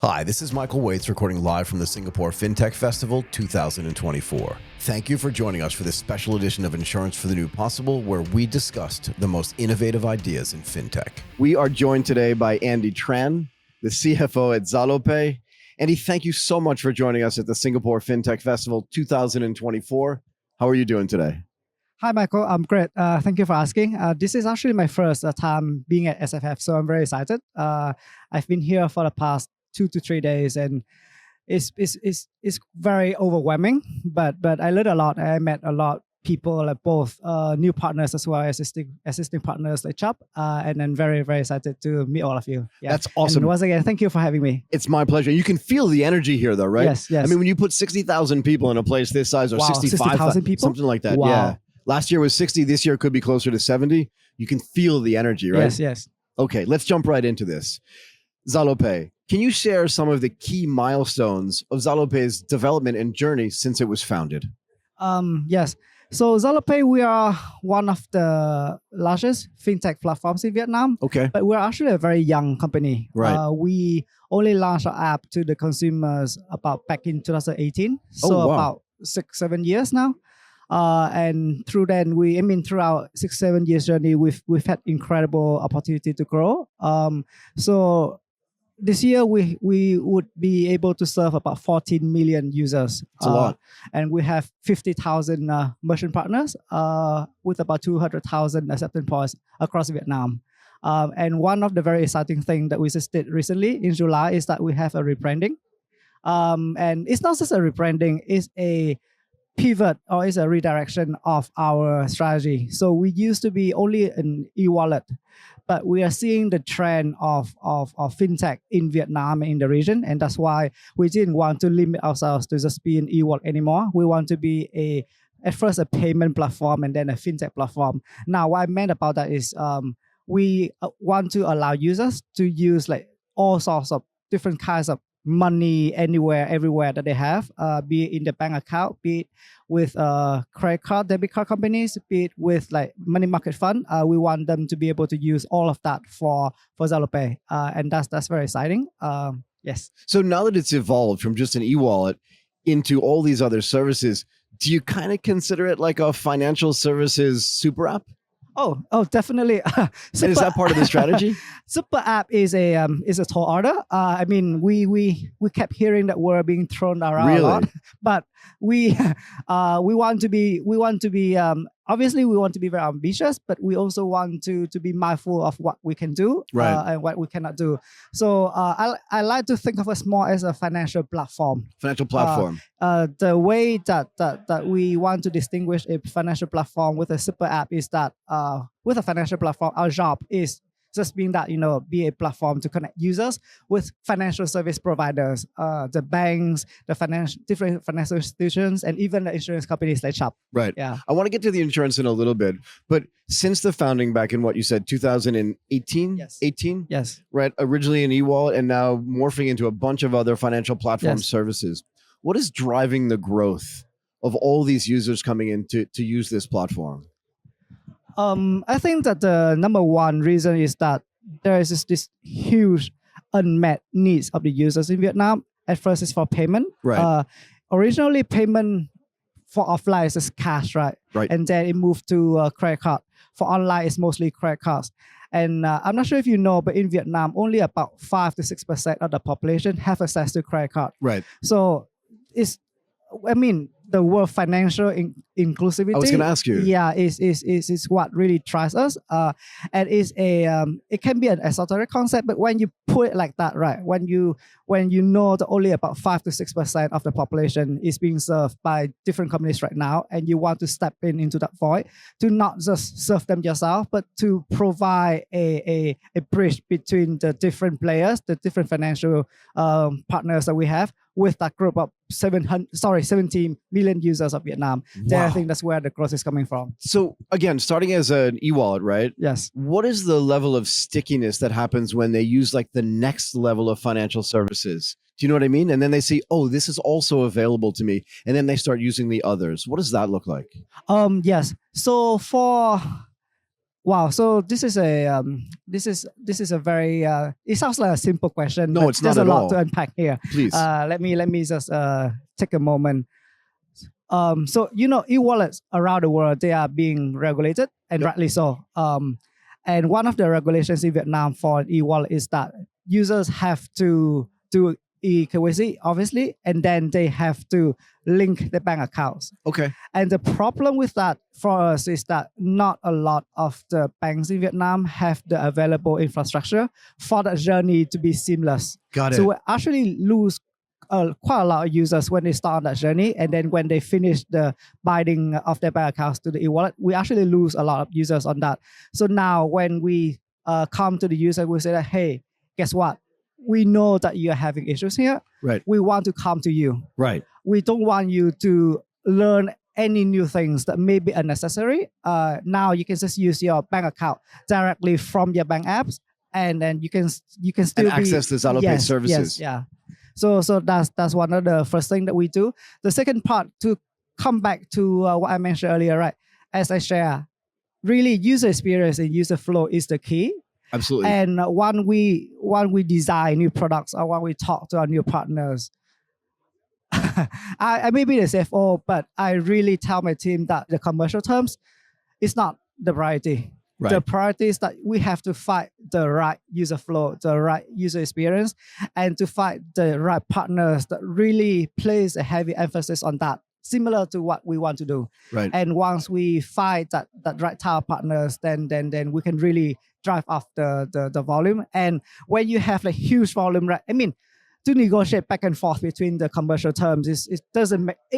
Hi, this is Michael Waits recording live from the Singapore FinTech Festival 2024. Thank you for joining us for this special edition of Insurance for the New Possible, where we discussed the most innovative ideas in FinTech. We are joined today by Andy Tran, the CFO at Zalopay. Andy, thank you so much for joining us at the Singapore FinTech Festival 2024. How are you doing today? Hi, Michael. I'm great. Thank you for asking. This is actually my first time being at SFF, so I'm very excited. I've been here for the past 2 to 3 days, and it's very overwhelming. But I learned a lot. I met a lot of people, like both new partners as well as existing partners like Chubb, and then very, very excited to meet all of you. Yeah. That's awesome. And once again, thank you for having me. It's my pleasure. You can feel the energy here, though, right? Yes. I mean, when you put 60,000 people in a place this size, or Wow, 65,000 people, something like that. Wow. Yeah. Last year was 60. This year could be closer to 70. You can feel the energy, right? Yes. Okay, let's jump right into this. Zalopay. Can you share some of the key milestones of Zalopay's development and journey since it was founded? Yes. So Zalopay, we are one of the largest fintech platforms in Vietnam. Okay. But we're actually a very young company. Right. We only launched our app to the consumers back in 2018. So about 6-7 years now. And through then, through our 6-7 years journey, we've had incredible opportunity to grow. So this year we would be able to serve about 14 million users. It's a lot. And we have 50,000 merchant partners with about 200,000 acceptance points across Vietnam. And one of the very exciting things that we just did recently in July is that we have a rebranding. And it's not just a rebranding, it's a pivot, or is a redirection of our strategy. So we used to be only an e-wallet, but we are seeing the trend of fintech in Vietnam and in the region, and that's why we didn't want to limit ourselves to just be an e-wallet anymore. We want to be at first a payment platform and then a fintech platform. Now, what I meant about that is we want to allow users to use like all sorts of different kinds of money anywhere, everywhere that they have, be it in the bank account, be it with credit card, debit card companies, be it with like money market fund. We want them to be able to use all of that for Zalopay, and that's very exciting. Yes. So now that it's evolved from just an e-wallet into all these other services, do you kind of consider it like a financial services super app? Oh, definitely. And is that part of the strategy? Super app is a tall order. I mean, we kept hearing that word being thrown around a lot, but we want to be obviously we want to be very ambitious, but we also want to be mindful of what we can do, and what we cannot do. So I like to think of us more as a financial platform. Financial platform. The way that we want to distinguish a financial platform with a super app is that with a financial platform, our job is just being that, be a platform to connect users with financial service providers, the banks, the different financial institutions, and even the insurance companies like Chubb. Right. Yeah. I want to get to the insurance in a little bit, but since the founding back in what you said, 2018? Yes. 18? Yes. Right. Originally an e-wallet and now morphing into a bunch of other financial platform services. What is driving the growth of all these users coming in to use this platform? I think that the number one reason is that there is this huge unmet needs of the users in Vietnam. At first, it's for payment. Right. Originally, payment for offline is just cash, right? Right. And then it moved to credit card. For online, it's mostly credit cards. And I'm not sure if you know, but in Vietnam, only about 5 to 6% of the population have access to credit card. Right. So the word financial inclusivity. I was going to ask you. Yeah, is what really drives us. And it can be an esoteric concept, but when you put it like that, right? When you know that only about 5 to 6% of the population is being served by different companies right now, and you want to step into that void to not just serve them yourself, but to provide a bridge between the different players, the different financial partners that we have, with that group of 17 million users of Vietnam. Wow. Then I think that's where the growth is coming from. So again, starting as an e-wallet, right? Yes. What is the level of stickiness that happens when they use like the next level of financial services? Do you know what I mean? And then they see, oh, this is also available to me. And then they start using the others. What does that look like? Yes. So Wow. So this is a very it sounds like a simple question. No, but it's there's not a at lot all. to unpack here. Please. Let me just take a moment. So e-wallets around the world, they are being regulated, and Yep. rightly so. And one of the regulations in Vietnam for e-wallet is that users have to do e-KYC, obviously, and then they have to link their bank accounts. Okay. And the problem with that for us is that not a lot of the banks in Vietnam have the available infrastructure for that journey to be seamless. Got it. So we actually lose quite a lot of users when they start on that journey, and then when they finish the binding of their bank accounts to the e-wallet, we actually lose a lot of users on that. So now when we come to the user, we say that, hey, guess what? We know that you're having issues here. Right. We want to come to you. Right. We don't want you to learn any new things that may be unnecessary. Now you can just use your bank account directly from your bank apps, and then you can still And access the Zalopay services. Yes, yeah. So that's one of the first thing that we do. The second part, to come back to what I mentioned earlier, right? As I share, really user experience and user flow is the key. Absolutely. And when we design new products or when we talk to our new partners, I may be the CFO, but I really tell my team that the commercial terms is not the priority. Right. The priority is that we have to find the right user flow, the right user experience, and to find the right partners that really place a heavy emphasis on that, similar to what we want to do. Right. And once we find that right type of partners, then we can really drive up the volume. And when you have a huge volume, right? I mean, to negotiate back and forth between the commercial terms it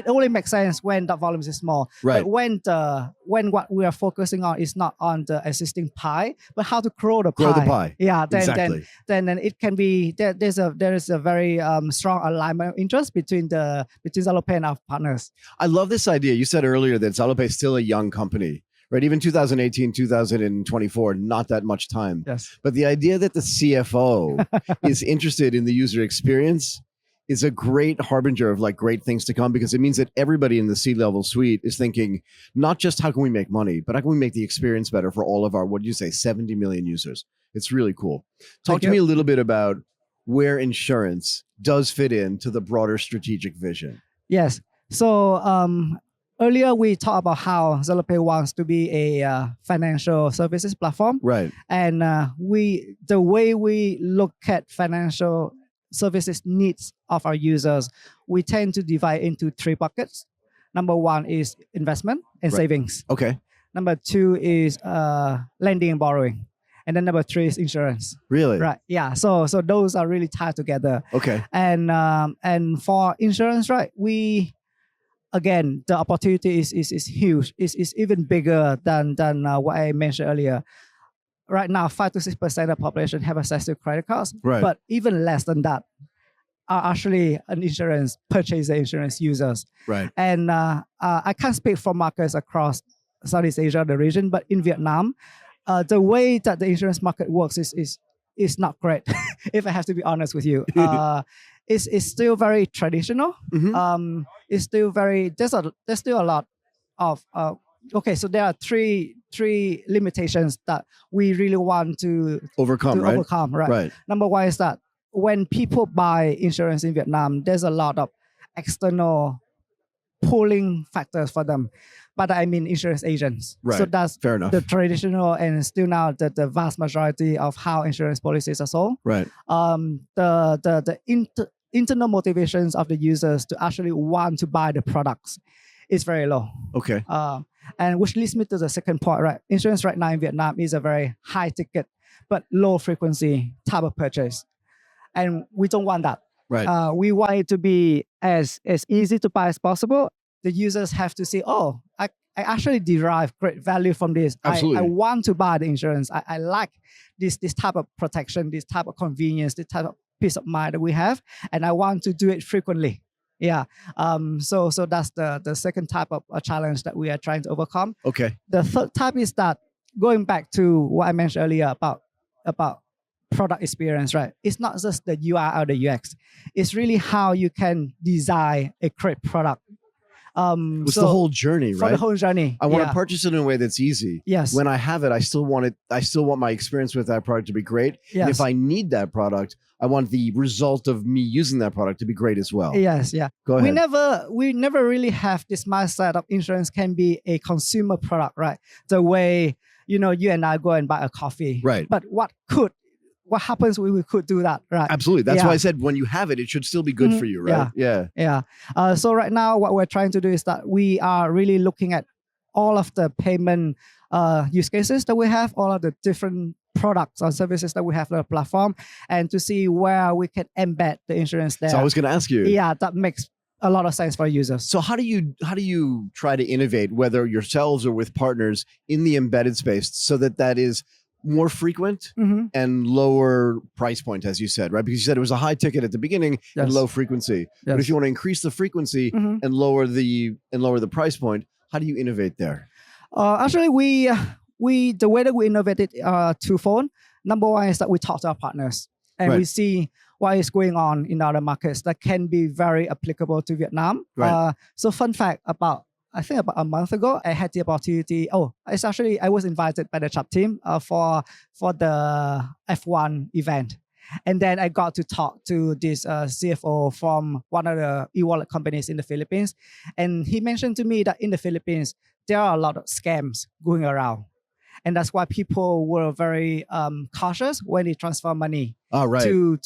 only makes sense when the volume is small. Right. But when what we are focusing on is not on the existing pie, but how to grow the pie. Grow the pie. Yeah. Exactly. Then it can be there is a very strong alignment of interest between Zalopay and our partners. I love this idea. You said earlier that Zalopay is still a young company, right? Even 2018, 2024, not that much time. Yes. But the idea that the CFO is interested in the user experience is a great harbinger of like great things to come, because it means that everybody in the C-level suite is thinking not just how can we make money, but how can we make the experience better for all of our, what did you say, 70 million users. It's really cool. Talk to me a little bit about where insurance does fit into the broader strategic vision. Yes. So earlier we talked about how Zalopay wants to be a financial services platform. Right. And the way we look at financial services needs of our users, we tend to divide into three buckets. Number one is investment and savings. Okay. Number two is lending and borrowing. And then number three is insurance. Really? Right. Yeah. So those are really tied together. Okay. And for insurance, right, again, the opportunity is huge. It's even bigger than what I mentioned earlier. Right now, 5 to 6% of the population have access to credit cards, Right. but even less than that are actually purchasing insurance users. Right. And I can't speak for markets across Southeast Asia, the region, but in Vietnam, the way that the insurance market works is not great. If I have to be honest with you, it's still very traditional. Mm-hmm. It's still very there's still a lot of okay. So there are three limitations that we really want to overcome. Right. Right. Number one is that when people buy insurance in Vietnam, there's a lot of external pulling factors for them. But I mean insurance agents. Right. So that's fair enough. The traditional and still now the vast majority of how insurance policies are sold. Right. The internal motivations of the users to actually want to buy the products is very low. Okay. And which leads me to the second point, right? Insurance right now in Vietnam is a very high ticket but low frequency type of purchase. And we don't want that. Right. We want it to be as easy to buy as possible. The users have to say, oh, I actually derive great value from this. Absolutely. I want to buy the insurance. I like this type of protection, this type of convenience, this type of peace of mind that we have, and I want to do it frequently. Yeah. So that's the second type of a challenge that we are trying to overcome. Okay. The third type is that going back to what I mentioned earlier about product experience, right? It's not just the UI or the UX. It's really how you can design a great product. It's the whole journey, for right? the whole journey. I want to purchase it in a way that's easy. Yes. When I have it, I still want my experience with that product to be great. Yes. And if I need that product, I want the result of me using that product to be great as well. Yes, yeah. Go ahead. We never really have this mindset of insurance can be a consumer product, right? The way, you and I go and buy a coffee. Right. But what happens when we could do that, right? Absolutely. That's why I said when you have it, it should still be good for you, right? Yeah. So right now, what we're trying to do is that we are really looking at all of the payment use cases that we have, all of the different products or services that we have on the platform, and to see where we can embed the insurance there. So I was going to ask you. Yeah, that makes a lot of sense for users. So how do you try to innovate, whether yourselves or with partners, in the embedded space so that is more frequent and lower price point, as you said, right? Because you said it was a high ticket at the beginning and low frequency. But if you want to increase the frequency and lower the price point, how do you innovate there? Actually, the way that we innovated twofold. Number one is that we talk to our partners and we see what is going on in other markets that can be very applicable to Vietnam. Right. So fun fact, about a month ago, I had the opportunity. It's actually, I was invited by the Chubb team for the F1 event. And then I got to talk to this CFO from one of the e-wallet companies in the Philippines. And he mentioned to me that in the Philippines, there are a lot of scams going around. And that's why people were very cautious when they transfer money to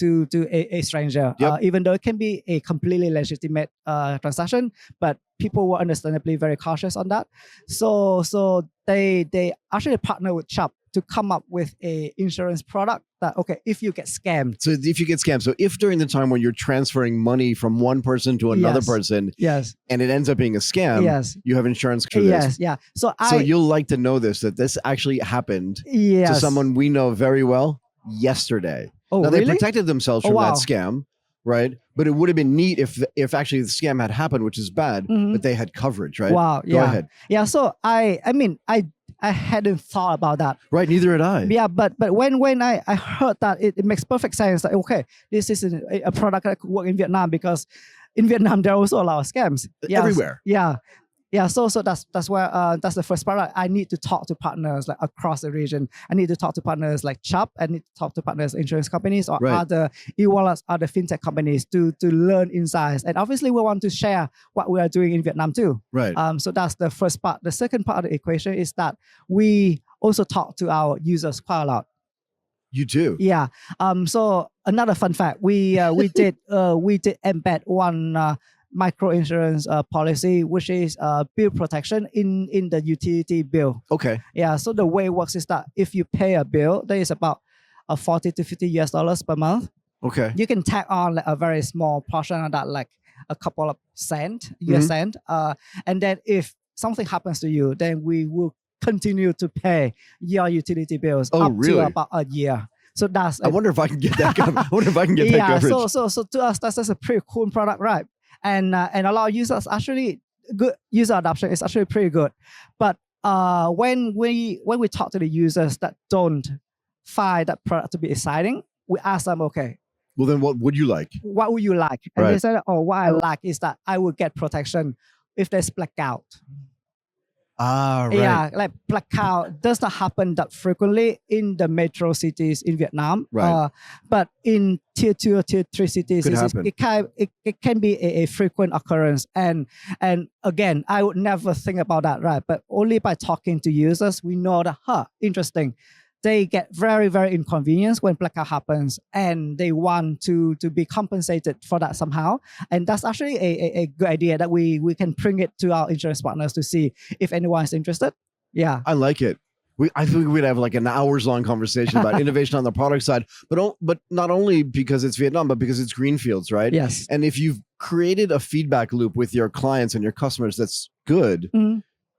a stranger. Yep. Even though it can be a completely legitimate transaction, but people were understandably very cautious on that. So they actually partner with Chubb to come up with a insurance product that, okay, if you get scammed. So if during the time when you're transferring money from one person to another person, and it ends up being a scam, you have insurance for this. So you'll like to know that this actually happened to someone we know very well yesterday. Now they protected themselves from that scam, right? But it would have been neat if actually the scam had happened, which is bad, but they had coverage, right? Wow. Go ahead. Yeah. So I hadn't thought about that. Right, neither had I. Yeah, but when I heard that, it makes perfect sense that, okay, this is a product that could work in Vietnam, because in Vietnam there are also a lot of scams. Everywhere. Yeah. So that's where that's the first part. I need to talk to partners like across the region. I need to talk to partners like Chubb. I need to talk to partners, insurance companies, or other e-wallets, other fintech companies to learn insights. And obviously, we want to share what we are doing in Vietnam too. Right. So that's the first part. The second part of the equation is that we also talk to our users quite a lot. You do. Yeah. So another fun fact, we did embed one micro insurance policy, which is bill protection in the utility bill. Okay. Yeah. So the way it works is that if you pay a bill, there is about $40 to $50 per month. Okay. You can tag on like a very small portion of that, like a couple of US cent. And then if something happens to you, then we will continue to pay your utility bills up to about a year. So that's. I wonder if I can get that. I wonder if I can get that coverage. So to us, that's a pretty cool product, right? And a lot of users actually, good user adoption is actually pretty good. But when we talk to the users that don't find that product to be exciting, we ask them, okay, well then what would you like? What would you like? And they said, what I like is that I will get protection if there's blackout. Right. Yeah, like blackout does not happen that frequently in the metro cities in Vietnam. Right. But in tier 2 or tier 3 cities, it can be a frequent occurrence. And again, I would never think about that, right? But only by talking to users, we know that, interesting. They get very, very inconvenienced when blackout happens, and they want to be compensated for that somehow. And that's actually a good idea that we can bring it to our insurance partners to see if anyone is interested. Yeah. I like it. I think we'd have like an hours-long conversation about innovation on the product side, but not only because it's Vietnam, but because it's greenfields, right? Yes. And if you've created a feedback loop with your clients and your customers, that's good.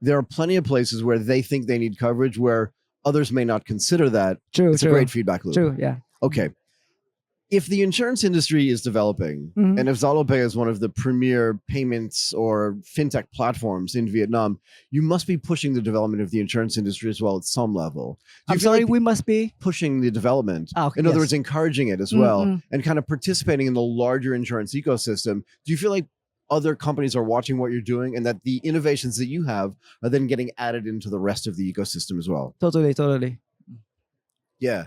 There are plenty of places where they think they need coverage where others may not consider that. It's a great feedback loop. True, yeah. Okay. If the insurance industry is developing, and if Zalopay is one of the premier payments or fintech platforms in Vietnam, you must be pushing the development of the insurance industry as well at some level. I'm sorry, we must be pushing the development. In other words, encouraging it as well, and kind of participating in the larger insurance ecosystem. Do you feel like other companies are watching what you're doing and that the innovations that you have are then getting added into the rest of the ecosystem as well. Totally. Yeah.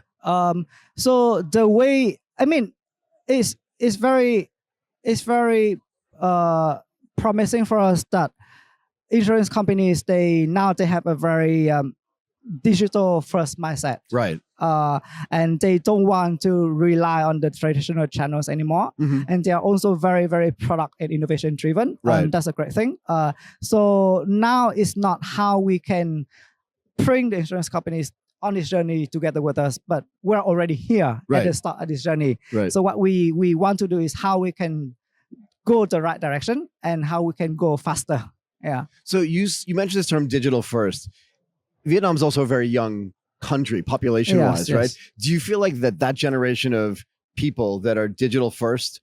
So the way, I mean, it's very promising for us that insurance companies they have a very digital first mindset, Right. and they don't want to rely on the traditional channels anymore. And they are also very product and innovation driven. Right. That's a great thing. So now it's not how we can bring the insurance companies on this journey together with us, but we're already here at the start of this journey. Right. So what we want to do is how we can go the right direction and how we can go faster. Yeah. So you mentioned this term digital first. Vietnam's also a very young country population-wise, right? Do you feel like that generation of people that are digital first,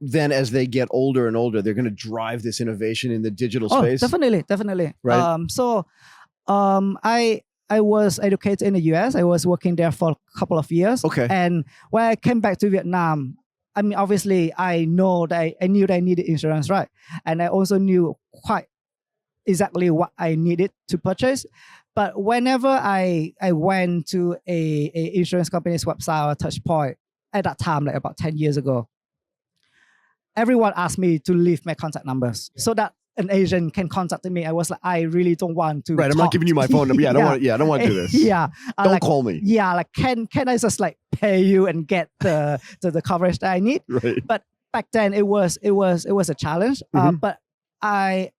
then as they get older and older, they're going to drive this innovation in the digital space? Definitely. Right. I was educated in the US. I was working there for a couple of years. Okay. And when I came back to Vietnam, I mean, obviously, I knew that I needed insurance, right? And I also knew quite exactly what I needed to purchase. But whenever I went to a insurance company's website or touch point at that time, like about 10 years ago, everyone asked me to leave my contact numbers so that an agent can contact me. I was like, I really don't want to. Right, I'm not giving you my phone number. I don't want to do this. Don't call me. Yeah, like can I just like pay you and get the coverage that I need? Right. But back then it was a challenge. But I,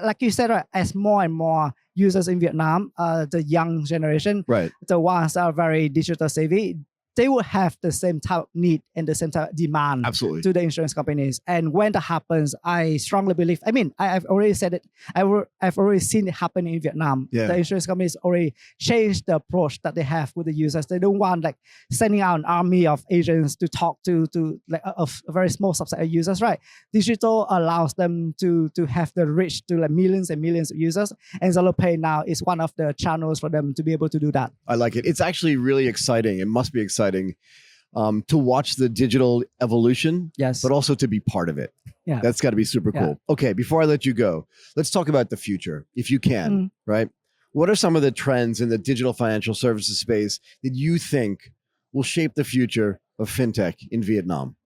like you said, right, as more and more users in Vietnam, the young generation, the ones that are very digital savvy, they will have the same type of need and the same type of demand to the insurance companies. And when that happens, I strongly believe, I mean, I've already said it, I've already seen it happen in Vietnam. The insurance companies already changed the approach that they have with the users. They don't want like sending out an army of agents to talk to like a very small subset of users, right? Digital allows them to have the reach to like millions and millions of users. And Zalopay now is one of the channels for them to be able to do that. I like it. It's actually really exciting. It must be exciting to watch the digital evolution, but also to be part of it. That's got to be super cool. Okay, before I let you go, let's talk about the future, if you can, right? What are some of the trends in the digital financial services space that you think will shape the future of fintech in Vietnam?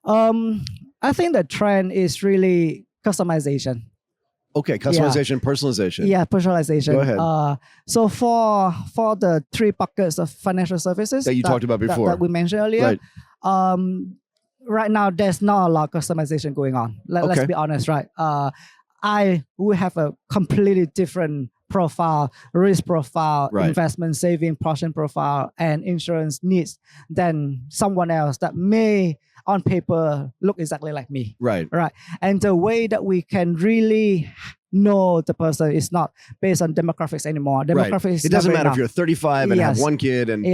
I think the trend is really customization. Okay, customization, personalization. Yeah, personalization. Go ahead. So for the three buckets of financial services that you talked about before, that we mentioned earlier, right now there's not a lot of customization going on. Let's be honest, right? I will have a completely different profile, risk profile, investment saving portion profile, and insurance needs than someone else that may on paper look exactly like me. Right. And the way that we can really know the person is not based on demographics anymore. Demographics it doesn't matter if you're 35 and have one kid and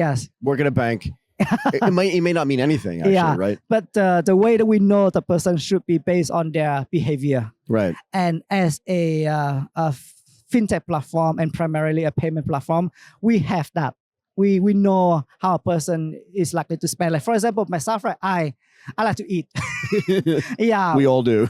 work at a bank. it may not mean anything, actually, right? But the way that we know the person should be based on their behavior. Right. And as a fintech platform and primarily a payment platform, we have that. We know how a person is likely to spend. Like for example, myself, right? I like to eat. We all do.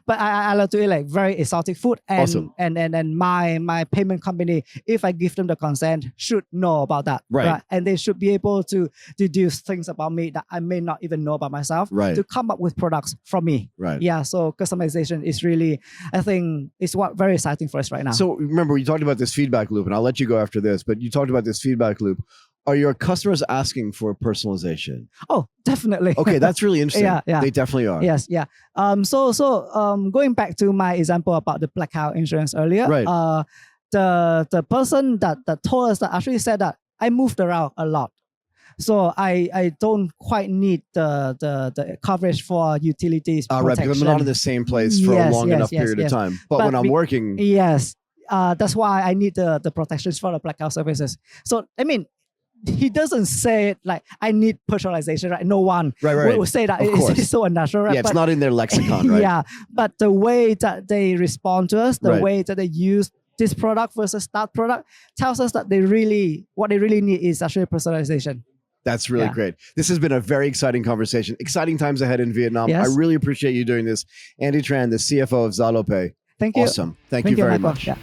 But I like to eat like very exotic food. And and my payment company, if I give them the consent, should know about that. Right. And they should be able to deduce things about me that I may not even know about myself to come up with products from me. Right. Yeah. So customization is really, I think, is what very exciting for us right now. So remember, you talked about this feedback loop, and I'll let you go after this, but you talked about this feedback loop. Are your customers asking for personalization? Oh, definitely. Okay, that's really interesting. They definitely are. Yes, yeah. So going back to my example about the blackout insurance earlier, the person that told us that actually said that I moved around a lot. So I don't quite need the coverage for utilities protection. Right, because I'm not in the same place for a long enough period of time. But when I'm working... that's why I need the protections for the blackout services. So, I mean, he doesn't say it like I need personalization, right? No one will say that. It's so unnatural, right? Yeah, it's not in their lexicon, right? But the way that they respond to us, the way that they use this product versus that product tells us that what they really need is actually personalization. That's really great. This has been a very exciting conversation. Exciting times ahead in Vietnam. Yes. I really appreciate you doing this. Andy Tran, the CFO of Zalopay. Thank you. Awesome. Thank you very Michael. much. Yeah.